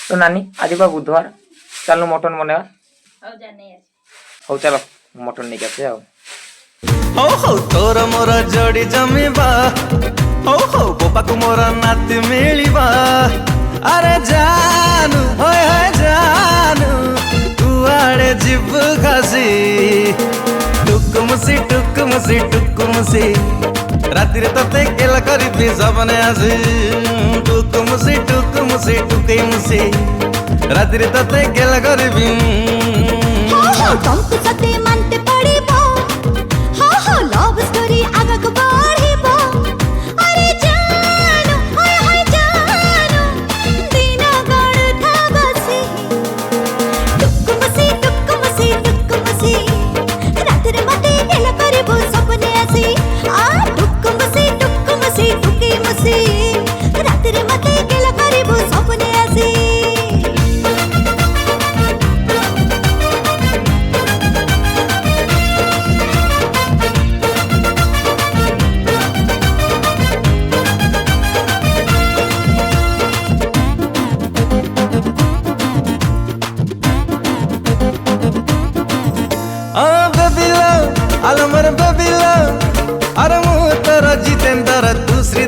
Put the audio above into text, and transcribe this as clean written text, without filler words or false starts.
तो नानी आज बा बुधवार चलो मटन बनेगा हो चलो मटन नहीं करते आओ हो हो तोर मोर जोड़ी जमीबा हो हो बोपा को मोर नाती मिलिबा अरे जानू होय होय जानू कुआड़े जिब घसी टुकुमुसी राति रे तते केला करी सपने आसी टुकुमुसी टुकई मुसी राति रे तते केला करी तुमको सते मानते पड़िबो हो हो लव स्टोरी आगक बढ़िबो अरे जानू होय होय जानू दिन गण था बसी टुकुमुसी रात रे मते केला करिबो सपने आसी आ टुकुमुसी टुकई मुसी रात रे मते केला करिबो सपने आसी बेबी लव आलमर बेबी लव अरे मुँह तोर जितेंद्र दूसरी